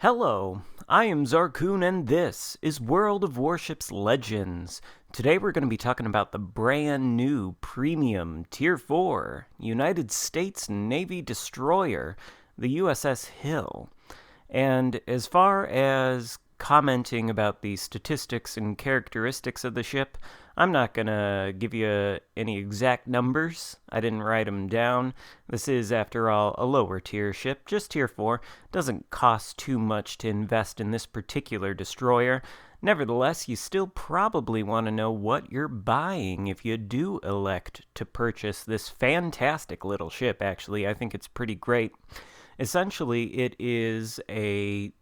Hello, I am Xarkun and this is World of Warships Legends. Today we're going to be talking about the brand new premium Tier 4 United States Navy destroyer, the USS Hill. And as far as commenting about the statistics and characteristics of the ship, I'm not going to give you any exact numbers. I didn't write them down. This is, after all, a lower tier ship, just Tier 4. Doesn't cost too much to invest in this particular destroyer. Nevertheless, you still probably want to know what you're buying if you do elect to purchase this fantastic little ship, actually. I think it's pretty great. Essentially, it is a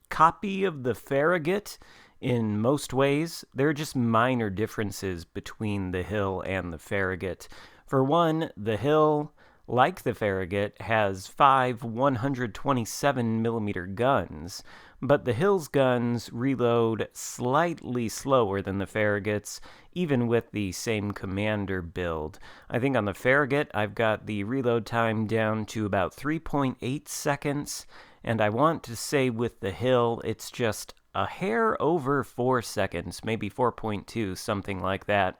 copy of the Farragut in most ways. There are just minor differences between the Hill and the Farragut. For one, the Hill, like the Farragut, has 5 127mm guns, but the Hill's guns reload slightly slower than the Farragut's, even with the same commander build. I think on the Farragut, I've got the reload time down to about 3.8 seconds, and I want to say with the Hill, it's just a hair over 4 seconds, maybe 4.2, something like that.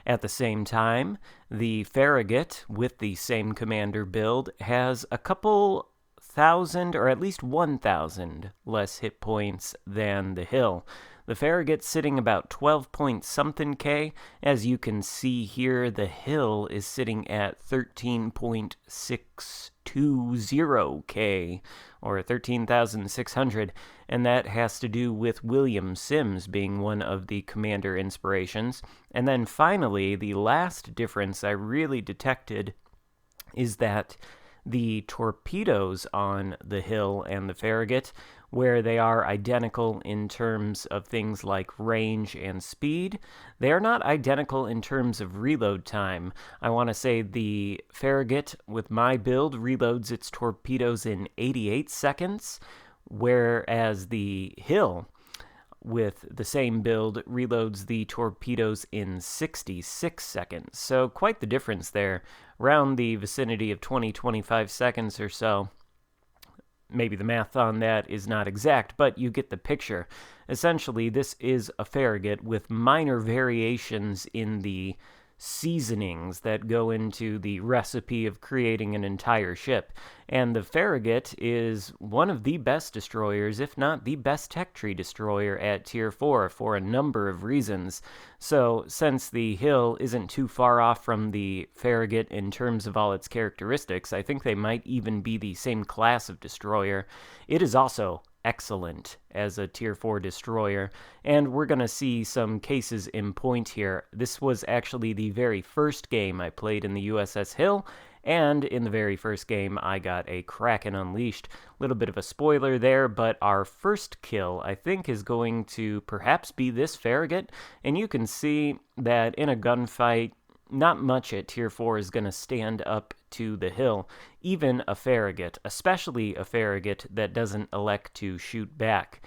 At the same time, the Farragut, with the same commander build, has a couple thousand, or at least 1,000 less hit points than the Hill. The Farragut sitting about 12 point something K. As you can see here, the Hill is sitting at 13.620K, or 13,600, and that has to do with William Sims being one of the commander inspirations. And then finally, the last difference I really detected is that the torpedoes on the Hill and the Farragut, where they are identical in terms of things like range and speed, they are not identical in terms of reload time. I want to say the Farragut, with my build, reloads its torpedoes in 88 seconds, whereas the Hill, with the same build, reloads the torpedoes in 66 seconds. So quite the difference there, around the vicinity of 20-25 seconds or so. Maybe the math on that is not exact, but you get the picture. Essentially, this is a Farragut with minor variations in the seasonings that go into the recipe of creating an entire ship. And the Farragut is one of the best destroyers, if not the best tech tree destroyer at Tier 4 for a number of reasons. So, since the Hill isn't too far off from the Farragut in terms of all its characteristics, I think they might even be the same class of destroyer. It is also excellent as a Tier 4 destroyer, and we're going to see some cases in point here. This was actually the very first game I played in the USS Hill, and in the very first game I got a Kraken Unleashed. A little bit of a spoiler there, but our first kill, I think, is going to perhaps be this Farragut, and you can see that in a gunfight, not much at Tier 4 is going to stand up to the Hill. Even a Farragut, especially a Farragut that doesn't elect to shoot back.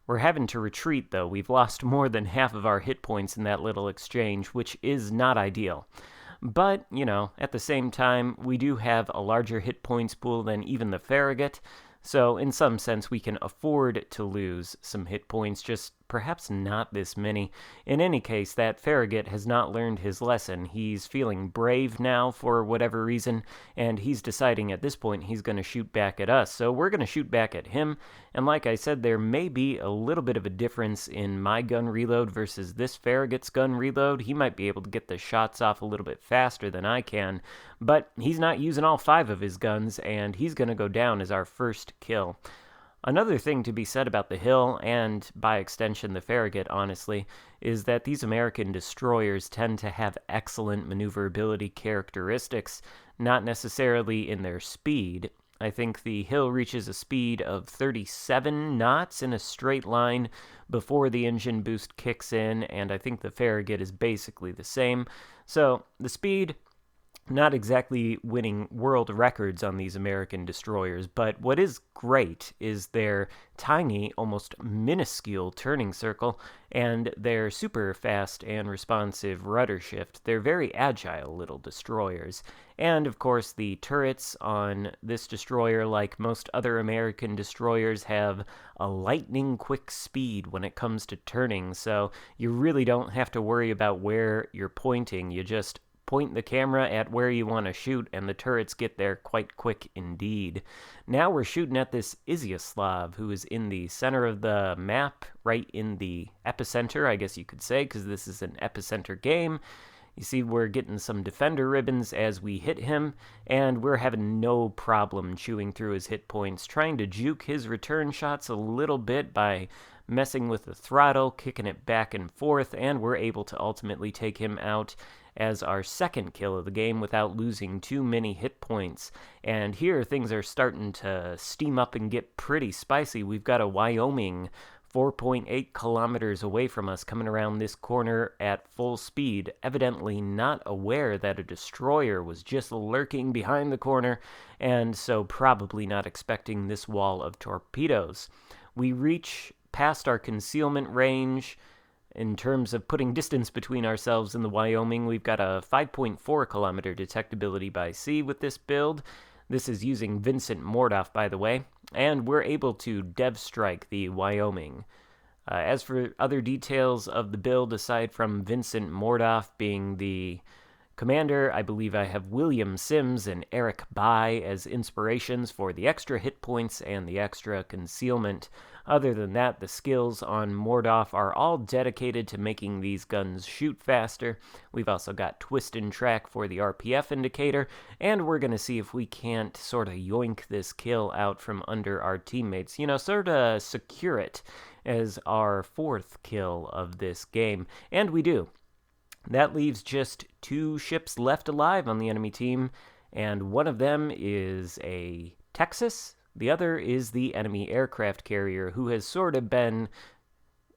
We're having to retreat, though. We've lost more than half of our hit points in that little exchange, which is not ideal. But, at the same time, we do have a larger hit points pool than even the Farragut, so in some sense we can afford to lose some hit points, just perhaps not this many. In any case, that Farragut has not learned his lesson. He's feeling brave now for whatever reason, and he's deciding at this point he's going to shoot back at us. So we're going to shoot back at him, and like I said, there may be a little bit of a difference in my gun reload versus this Farragut's gun reload. He might be able to get the shots off a little bit faster than I can, but he's not using all 5 of his guns, and he's going to go down as our first kill. Another thing to be said about the Hill, and by extension the Farragut, honestly, is that these American destroyers tend to have excellent maneuverability characteristics, not necessarily in their speed. I think the Hill reaches a speed of 37 knots in a straight line before the engine boost kicks in, and I think the Farragut is basically the same. So, the speed, not exactly winning world records on these American destroyers, but what is great is their tiny, almost minuscule turning circle and their super fast and responsive rudder shift. They're very agile little destroyers. And of course, the turrets on this destroyer, like most other American destroyers, have a lightning quick speed when it comes to turning, so you really don't have to worry about where you're pointing. You just point the camera at where you want to shoot, and the turrets get there quite quick indeed. Now we're shooting at this Izyaslav, who is in the center of the map, right in the epicenter, I guess you could say, because this is an epicenter game. You see we're getting some defender ribbons as we hit him, and we're having no problem chewing through his hit points, trying to juke his return shots a little bit by messing with the throttle, kicking it back and forth, and we're able to ultimately take him out as our second kill of the game without losing too many hit points. And here things are starting to steam up and get pretty spicy. We've got a Wyoming 4.8 kilometers away from us coming around this corner at full speed, evidently not aware that a destroyer was just lurking behind the corner, and so probably not expecting this wall of torpedoes. We reach past our concealment range. In terms of putting distance between ourselves and the Wyoming, we've got a 5.4 kilometer detectability by sea with this build. This is using Vincent Mordoff, by the way, and we're able to dev strike the Wyoming. As for other details of the build, aside from Vincent Mordoff being the commander, I believe I have William Sims and Eric Bai as inspirations for the extra hit points and the extra concealment. Other than that, the skills on Mordoff are all dedicated to making these guns shoot faster. We've also got twist and track for the RPF indicator, and we're going to see if we can't sort of yoink this kill out from under our teammates. Sort of secure it as our fourth kill of this game. And we do. That leaves just 2 ships left alive on the enemy team, and one of them is a Texas. The other is the enemy aircraft carrier, who has sort of been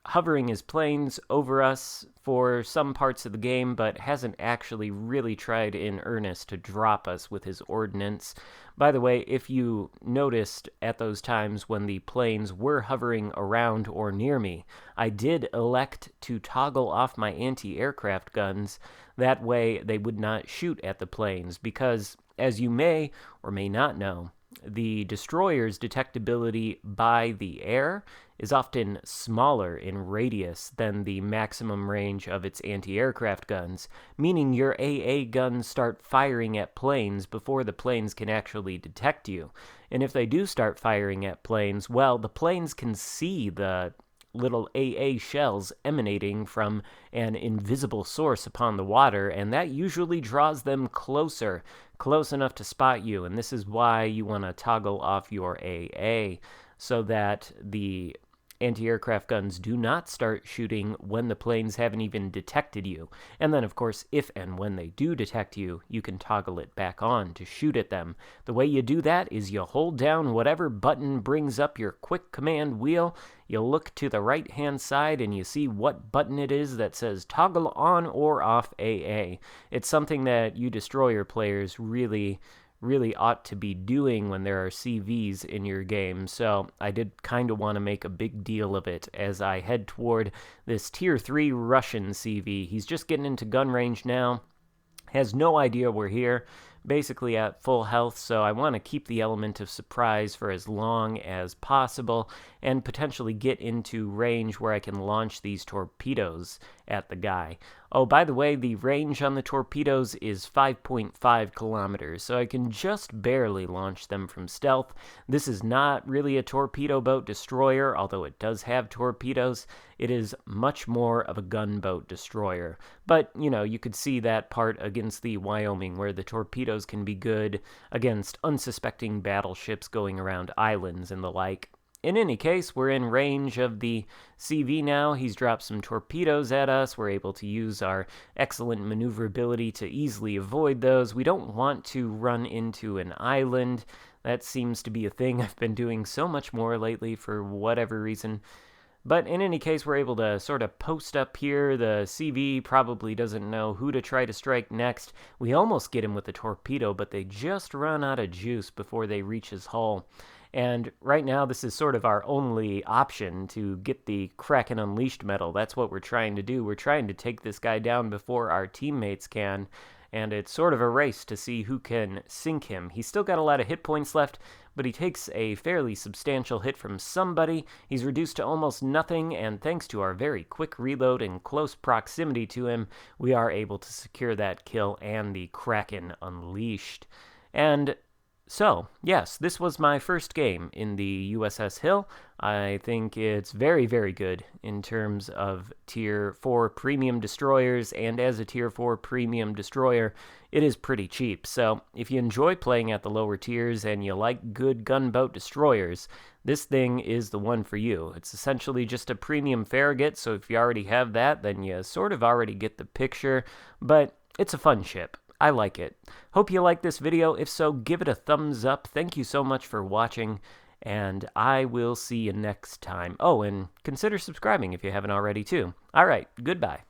hovering his planes over us for some parts of the game, but hasn't actually really tried in earnest to drop us with his ordnance. By the way, if you noticed at those times when the planes were hovering around or near me, I did elect to toggle off my anti-aircraft guns. That way they would not shoot at the planes, because, as you may or may not know, the destroyer's detectability by the air is often smaller in radius than the maximum range of its anti-aircraft guns, meaning your AA guns start firing at planes before the planes can actually detect you. And if they do start firing at planes, well, the planes can see the little AA shells emanating from an invisible source upon the water, and that usually draws them close enough to spot you. And this is why you want to toggle off your AA, so that the anti-aircraft guns do not start shooting when the planes haven't even detected you. And then, of course, if and when they do detect you, you can toggle it back on to shoot at them. The way you do that is you hold down whatever button brings up your quick command wheel. You look to the right-hand side and you see what button it is that says toggle on or off AA. It's something that you destroyer players really ought to be doing when there are CVs in your game, so I did kind of want to make a big deal of it as I head toward this Tier 3 Russian CV. He's just getting into gun range now, has no idea we're here, basically at full health, so I want to keep the element of surprise for as long as possible and potentially get into range where I can launch these torpedoes at the guy. Oh, by the way, the range on the torpedoes is 5.5 kilometers, so I can just barely launch them from stealth. This is not really a torpedo boat destroyer, although it does have torpedoes. It is much more of a gunboat destroyer. But, you could see that part against the Wyoming, where the torpedoes can be good against unsuspecting battleships going around islands and the like. In any case, we're in range of the CV now. He's dropped some torpedoes at us. We're able to use our excellent maneuverability to easily avoid those. We don't want to run into an island. That seems to be a thing I've been doing so much more lately for whatever reason. But in any case, we're able to sort of post up here. The CV probably doesn't know who to try to strike next. We almost get him with the torpedo, but they just run out of juice before they reach his hull. And right now, this is sort of our only option to get the Kraken Unleashed medal. That's what we're trying to do. We're trying to take this guy down before our teammates can. And it's sort of a race to see who can sink him. He's still got a lot of hit points left, but he takes a fairly substantial hit from somebody. He's reduced to almost nothing, and thanks to our very quick reload and close proximity to him, we are able to secure that kill and the Kraken Unleashed. And so, yes, this was my first game in the USS Hill. I think it's very, very good in terms of Tier 4 premium destroyers, and as a Tier 4 premium destroyer, it is pretty cheap. So, if you enjoy playing at the lower tiers and you like good gunboat destroyers, this thing is the one for you. It's essentially just a premium Farragut, so if you already have that, then you sort of already get the picture, but it's a fun ship. I like it. Hope you like this video. If so, give it a thumbs up. Thank you so much for watching, and I will see you next time. Oh, and consider subscribing if you haven't already, too. All right, goodbye.